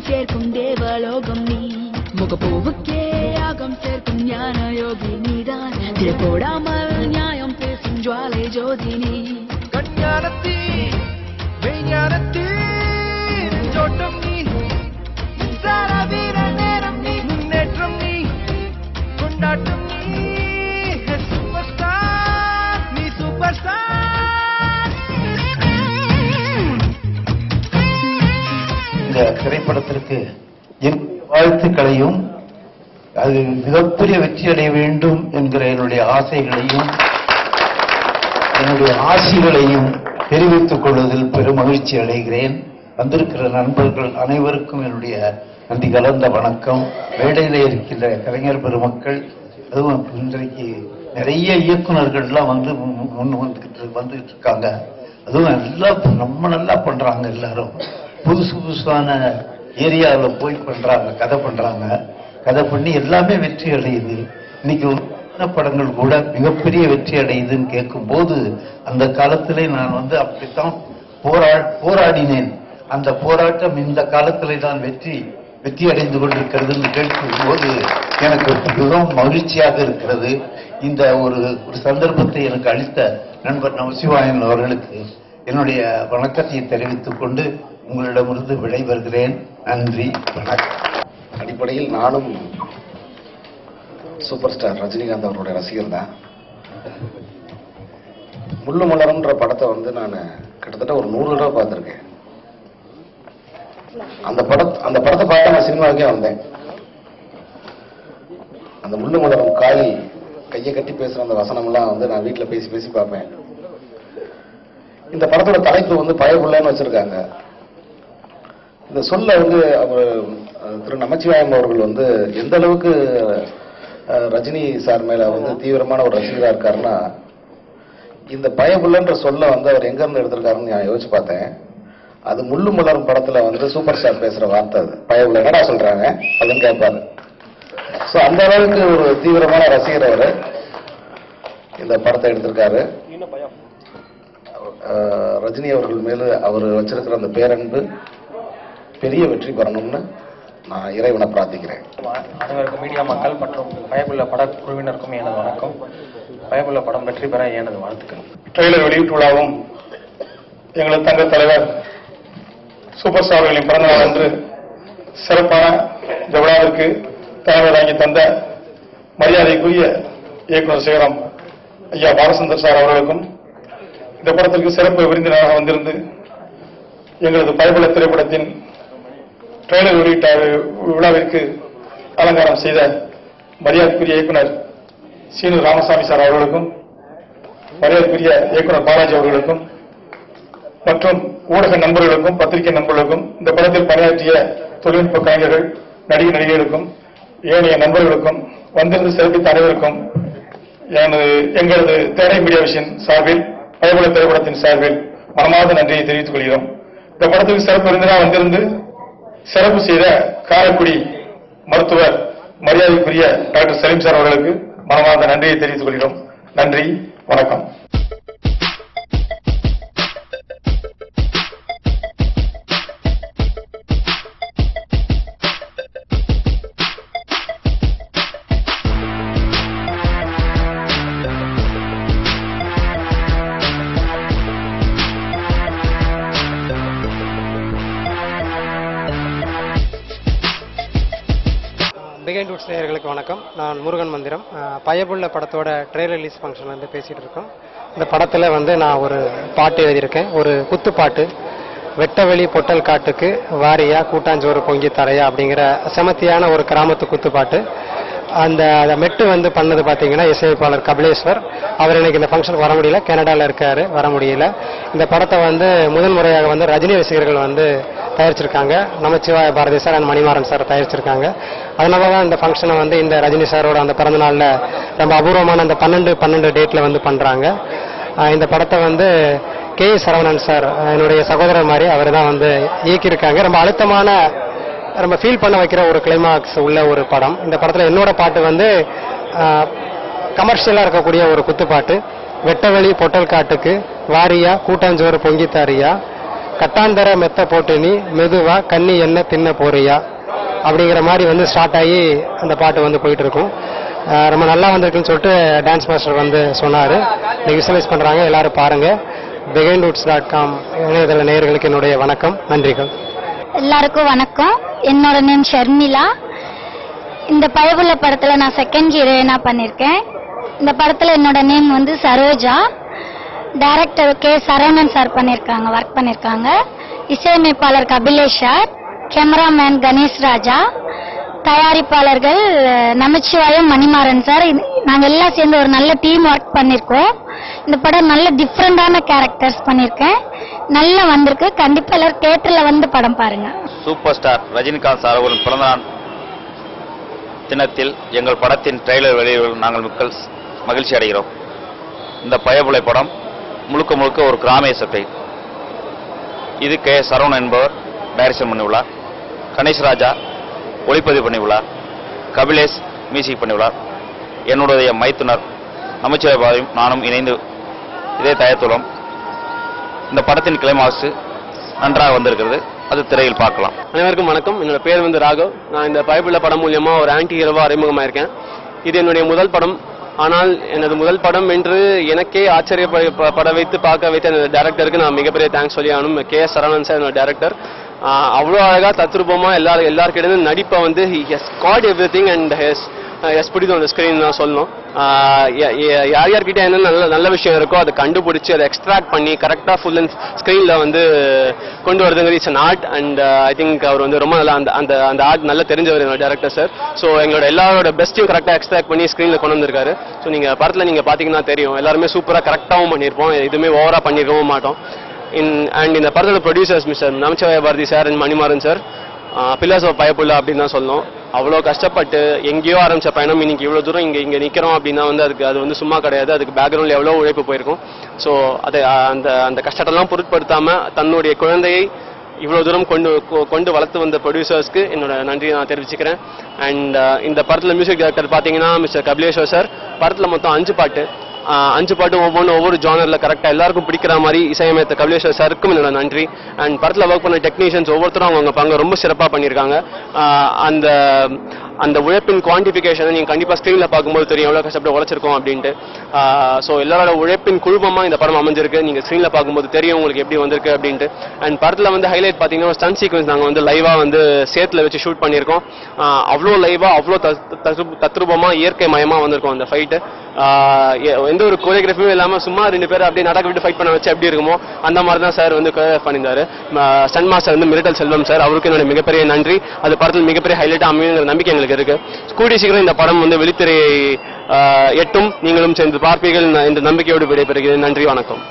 சேர்க்கும் தேவலோகம் நீ முகப்பூவுக்கே யாகம் சேர்க்கும் ஞான யோகி நீதான் திரை போடாமல் நியாயம் பேசும் ஜுவாலை ஜோதி நீ கஞ்ஞானத்தீ மெய்ஞானத்தீ நெஞ்சோட்டம் நீ மின்சார வீர நேரம் நீ முன்னேற்றம் நீ கொண்டாட்டம் நீ சூப்பர் ஸ்டார் நீ சூப்பர் ஸ்டார். இந்த திரைப்படத்திற்கு என் வாழ்த்துக்களையும் அது மிகப்பெரிய வெற்றி அடைய வேண்டும் என்கிற என்னுடைய ஆசைகளையும் என்னுடைய ஆசிகளையும் தெரிவித்துக் கொள்வதில் பெரும் மகிழ்ச்சி அடைகிறேன். வந்திருக்கிற நண்பர்கள் அனைவருக்கும் என்னுடைய நன்றி கலந்த வணக்கம். மேடையில் இருக்கின்ற கலைஞர் பெருமக்கள், அதுவும் இன்றைக்கு நிறைய இயக்குநர்கள்லாம் வந்துட்டு இருக்காங்க. அதுவும் நல்லா பண்றாங்க. எல்லாரும் புதுசான ஏரியாவில் போய் பண்றாங்க, கதை பண்ணி எல்லாமே வெற்றி அடையுது. இன்னைக்கு படங்கள் கூட மிகப்பெரிய வெற்றி அடையுதுன்னு கேட்கும் போது அந்த காலத்திலே நான் அப்படித்தான் போராடினேன். அந்த போராட்டம் இந்த காலத்திலே தான் வெற்றி அடைந்து கொண்டிருக்கிறதுன்னு கேட்கும் போது எனக்கு மிகவும் மகிழ்ச்சியாக இருக்கிறது. இந்த ஒரு சந்தர்ப்பத்தை எனக்கு அளித்த நண்பர் நமசிவாயன் அவர்களுக்கு என்னுடைய வணக்கத்தை தெரிவித்துக் கொண்டு உங்களிடமிருந்து விடைபெறுகிறேன். நன்றி, வணக்கம். அடிப்படையில் நானும் சூப்பர் ஸ்டார் ரஜினிகாந்த் அவருடைய ரசிகர் தான். முள்ளு மலர்ன்ற படத்தை நான் கிட்டத்தட்ட ஒரு 100 தடவை பார்த்துருக்கேன். அந்த படத்தை பார்த்து நான் சினிமாவுக்கே வந்தேன். அந்த முள்ளு மலரும் காய் கையை கட்டி பேசுற அந்த வசனம்லாம் நான் வீட்டில் பேசி பார்ப்பேன். இந்த படத்தோட தலைப்பு பயப்புள்ளன்னு வச்சிருக்காங்க. இந்த சொல்ல அவர் திரு நமச்சிவாயம் அவர்கள் எந்த அளவுக்கு ரஜினி சார் மேல தீவிரமான ஒரு ரசிகரா இருக்காருன்னா, இந்த பயப்புள்ளன்ற சொல்ல அவர் எங்க இருந்து எடுத்திருக்காருன்னு நான் யோசிச்சு பார்த்தேன். அது முள்ளு மலரும் படத்துல சூப்பர் ஸ்டார் பேசுற வார்த்தை. அது பயப்புள்ள என்னடா சொல்றாங்க அப்படின்னு கேட்பாரு. சோ அந்த அளவுக்கு ஒரு தீவிரமான ரசிகர் அவர் இந்த படத்தை எடுத்திருக்காரு. ரஜினி அவர்கள் மேல அவர் வச்சிருக்கிற அந்த பேரன்பு பெரிய வெற்றி பெறணும்னு நான் இறைவனை பிரார்த்திக்கிறேன். அனைவருக்கும் மீடியா மக்கள் மற்றும் பயப்புள்ள பட குழுவினருக்கும் எனது வணக்கம். பயப்புள்ள படம் வெற்றி பெற எனது வாழ்த்துக்கள். ட்ரெய்லர் வெளியீட்டு விழாவும் எங்களது தங்க தலைவர் சூப்பர் ஸ்டார் அவர்களின் பிறந்தநாள் அன்று சிறப்பான இந்த விழாவிற்கு தலைமை தாங்கி தந்த மரியாதைக்குரிய இயக்குநர் சிகரம் ஐயா பாலச்சந்தர் சார் அவர்களுக்கும், இந்த படத்திற்கு சிறப்பு விருந்தினராக வந்திருந்து எங்களது பயப்புள்ள திரைப்படத்தின் ட்ரெய்லர் வெளியிட்ட விழாவிற்கு அலங்காரம் செய்த மரியாதைக்குரிய இயக்குனர் சீனு ராமசாமி சார் அவர்களுக்கும், மரியாதைக்குரிய இயக்குனர் பாலாஜி அவர்களுக்கும் மற்றும் ஊடக நண்பர்களுக்கும் பத்திரிகை நண்பர்களுக்கும், இந்த படத்தில் பணியாற்றிய தொழில்நுட்ப கலைஞர்கள், நடிகர்களுக்கும், ஏனைய நண்பர்களுக்கும், வந்திருந்து சிறப்பித்த அனைவருக்கும் எங்களது தேனை மீடியா விஷன் சார்பில், பயப்புள்ள திரைப்படத்தின் சார்பில் மனமார்ந்த நன்றியை தெரிவித்துக் கொள்கிறோம். இந்த படத்துக்கு சிறப்பு விருந்தினராக வந்திருந்து சிறப்பு செய்த காரைக்குடி மருத்துவர் மரியாதைக்குரிய டாக்டர் சலீம் சார் அவர்களுக்கு மனமார்ந்த நன்றியை தெரிவித்துக் கொள்கிறோம். நன்றி, வணக்கம். பிகைண்ட் ரூட்ஸ் நேயர்களுக்கு வணக்கம். நான் முருகன் மந்திரம். பயப்புள்ள படத்தோட ட்ரெய்லர் ரிலீஸ் ஃபங்க்ஷன் பேசிகிட்டு இருக்கோம். இந்த படத்தில் நான் ஒரு பாட்டு எழுதியிருக்கேன், ஒரு குத்துப்பாட்டு. வெட்டவெளி பொட்டல் காட்டுக்கு வாரியா கூட்டாஞ்சோறு பொங்கி தரையா அப்படிங்கிற செமத்தியான ஒரு கிராமத்து குத்துப்பாட்டு. அந்த மெட்டு பண்ணது பார்த்தீங்கன்னா இசையமைப்பாளர் கபிலேஸ்வர். அவர் இன்னைக்கு இந்த ஃபங்க்ஷனுக்கு வர முடியல, கனடாவில் இருக்காரு, வர முடியல. இந்த படத்தை முதல் முறையாக ரஜினி ரசிகர்கள் தயாரிச்சிருக்காங்க. Namachivaya Bharathi sir and Manimaran sir தயாரிச்சிருக்காங்க. அதனால தான் இந்த ஃபங்க்ஷனை இந்த ரஜினி சாரோட அந்த பிறந்த நாளில் ரொம்ப அபூர்வமான அந்த 12 டேட்டில் பண்ணுறாங்க. இந்த படத்தை கே சரவணன் சார் என்னுடைய சகோதரர் மாதிரி அவர் தான் இயக்கியிருக்காங்க. ரொம்ப அழுத்தமான, ரொம்ப ஃபீல் பண்ண வைக்கிற ஒரு கிளைமாக்ஸ் உள்ள ஒரு படம். இந்த படத்தில் என்னோட பாட்டு கமர்ஷியலாக இருக்கக்கூடிய ஒரு குத்துப்பாட்டு. வெட்டவெளி பொட்டல் காட்டுக்கு வாரியா கூட்டாஞ்சோறு பொங்கி தாரியா கட்டாந்தர மெத்த போட்டு நீ மெதுவா கண்ணி என்ன தின்ன போறியா அப்படிங்கிற மாதிரி வந்து ஸ்டார்ட் ஆகி அந்த பாட்டு வந்து போயிட்டு இருக்கும். ரொம்ப நல்லா வந்திருக்குன்னு சொல்லிட்டு டான்ஸ் மாஸ்டர் வந்து சொன்னார். இன்னைக்கு விசுவலைஸ் பண்ணுறாங்க, எல்லாரும் பாருங்கள். behind-woods.com இணையதள நேயர்களுக்கு என்னுடைய வணக்கம், நன்றிகள். எல்லாருக்கும் வணக்கம். என்னோட நேம் ஷர்மிளா. இந்த பயபுள்ள படத்தில் நான் செகண்ட் ஹீரோயினா பண்ணியிருக்கேன். இந்த படத்தில் என்னோட நேம் வந்து Saroja. Director K Saravanan sir work பண்ணியிருக்காங்க. இசையமைப்பாளர் கபிலேஷ் சார், கேமராமேன் கணேஷ் ராஜா, தயாரிப்பாளர்கள் நமச்சிவாயம், மணிமாறன் சார். நாங்கள் எல்லாம் சேர்ந்து ஒரு நல்ல டீம் ஒர்க் பண்ணியிருக்கோம். இந்த படம் நல்ல டிஃப்ரெண்டான கேரக்டர்ஸ் பண்ணியிருக்கேன், நல்லா வந்திருக்கு. கண்டிப்பாக எல்லாரும் தியேட்டரில் வந்து படம் பாருங்க. சூப்பர் ஸ்டார் ரஜினிகாந்த் சார் ஒரு பிறந்தநாள் தினத்தில் எங்கள் படத்தின் ட்ரெய்லர் வெளியிட நாங்கள் மகிழ்ச்சி அடைகிறோம். இந்த பயபுலை படம் முழுக்க முழுக்க ஒரு கிராமிய சட்டை. இது கே சரவணன் என்பவர் டைரக்ஷன் பண்ணியுள்ளார். கணேஷ் ராஜா ஒளிப்பதிவு பண்ணியுள்ளார். கபிலேஷ் மியூசிக் பண்ணியுள்ளார். என்னுடைய மைத்துனர் நமச்சிவாயம் நானும் இணைந்து இதே தயாரித்துள்ளோம். இந்த படத்தின் கிளைமாக்ஸ் நன்றாக வந்திருக்கிறது, அது திரையில் பார்க்கலாம். அனைவருக்கும் வணக்கம். என்னோட பேர் வந்து ராகவ். நான் இந்த பயபுள்ள படம் மூலியமா ஒரு ஆன்டி ஹீரோவா அறிமுகமாயிருக்கேன். இது என்னுடைய முதல் படம். ஆனால் எனது முதல் படம் என்று எனக்கே ஆச்சரியப்பட வைத்து பார்க்க வைத்த அந்த டைரக்டருக்கு நான் மிகப்பெரிய தேங்க்ஸ் சொல்லி ஆகணும். கே எஸ் சரவணன் சார் என்னோட டைரக்டர். அவ்வளோ அழகா தத்ரூபமா எல்லாருக்கிட்ட நடிப்பை வந்து has got everything and has put it on the screen தான் சொல்லணும். யார்கிட்ட என்ன நல்ல விஷயம் இருக்கோ அதை கண்டுபிடிச்சி அதை எக்ஸ்ட்ராக்ட் பண்ணி கரெக்டாக ஃபுல் அண்ட் ஸ்க்ரீனில் வந்து கொண்டு வரதுங்கிறது it's an art. And I think அவர் வந்து ரொம்ப நல்லா அந்த ஆர்ட் நல்லா தெரிஞ்சவர் என்னோட டேரக்டர் சார். ஸோ எங்களோட எல்லாரோட பெஸ்ட்டையும் கரெக்டாக எக்ஸ்ட்ராக்ட் பண்ணி ஸ்க்ரீனில் கொண்டு வந்திருக்காரு. ஸோ நீங்கள் படத்தில் நீங்கள் பார்த்தீங்கன்னா தெரியும், எல்லாருமே சூப்பராக கரெக்டாகவும் பண்ணியிருப்போம், எதுவுமே ஓவராக பண்ணியிருக்கவும் மாட்டோம். அண்ட் இந்த படத்தோட producers mister Namachivaya Bharathi sir and Manimaran sir, pillars of பயபுள்ள அப்படின்னு தான் சொல்லணும். அவ்வளோ கஷ்டப்பட்டு எங்கேயோ ஆரம்பிச்ச பயணம் இன்னைக்கு இவ்வளோ தூரம் இங்கே நிற்கிறோம் அப்படின்னா வந்து அது வந்து சும்மா கிடையாது. அதுக்கு பேக்ரவுண்டில் எவ்வளோ உழைப்பு போயிருக்கும். ஸோ அதை அந்த கஷ்டத்தெல்லாம் பொருட்படுத்தாமல் தன்னுடைய குழந்தையை இவ்வளோ தூரம் கொண்டு வளர்த்து வந்த ப்ரொடியூசர்ஸ்க்கு என்னோட நன்றியை நான் தெரிவிச்சுக்கிறேன். அண்ட் இந்த படத்தில் மியூசிக் டைரக்டர் பார்த்தீங்கன்னா மிஸ்டர் கபிலேஸ்வர் சார். படத்தில் மொத்தம் 5 பாட்டு ஒவ்வொரு ஜானரில் கரெக்டாக எல்லாருக்கும் பிடிக்கிற மாதிரி இசையமைத்த கபிலேஸ்வர் சாருக்கும் என்னோட நன்றி. அண்ட் படத்தில் ஒர்க் பண்ண டெக்னீஷியன்ஸ் ஒவ்வொருத்தரும் அவங்க பங்கு ரொம்ப சிறப்பாக பண்ணியிருக்காங்க. அந்த உழைப்பின் குவான்டிஃபிகேஷனை நீங்கள் கண்டிப்பாக ஸ்க்ரீனில் பார்க்கும்போது தெரியும் எவ்வளோ கஷ்டப்பட்டு உழைச்சிருக்கோம் அப்படின்ட்டு. ஸோ எல்லாரோட உழைப்பின் குழுமமாக இந்த படம் அமைஞ்சிருக்கு. நீங்கள் ஸ்க்ரீனில் பார்க்கும்போது தெரியும் உங்களுக்கு எப்படி வந்திருக்கு அப்படின்ட்டு. அண்ட் படத்தில் வந்து ஹைலைட் பார்த்தீங்கன்னா ஸ்டன் சீக்வன்ஸ் நாங்கள் வந்து லைவாக வந்து சேத்துல வச்சு ஷூட் பண்ணியிருக்கோம். அவ்வளோ லைவாக அவ்வளோ தத்ரூபமாக இயற்கை மயமாக வந்திருக்கோம் அந்த ஃபைட்டு. எந்த ஒரு கோரியோகிராஃபியும் இல்லாமல் சும்மா 2 பேர் அப்படியே நடக்க விட்டு ஃபைட் பண்ண வச்சு எப்படி இருக்குமோ அந்த மாதிரி தான் சார் வந்து கோரியோகிராஃப் பண்ணியிருந்தாரு. ஸ்டன் மாஸ்டர் வந்து மிரட்டல் செல்வம் சார், அவருக்கு என்னோட மிகப்பெரிய நன்றி. அது படத்தில் மிகப்பெரிய ஹைலைட்டாக அமையுங்கிற நம்பிக்கை எங்களுக்கு இருக்கு. கூடிய சீக்கிரம் இந்த படம் வந்து வெளித்திரையை எட்டும், நீங்களும் சேர்ந்து பார்ப்பீர்கள் என்ற நம்பிக்கையோடு விடைபெறுகிறேன். நன்றி, வணக்கம்.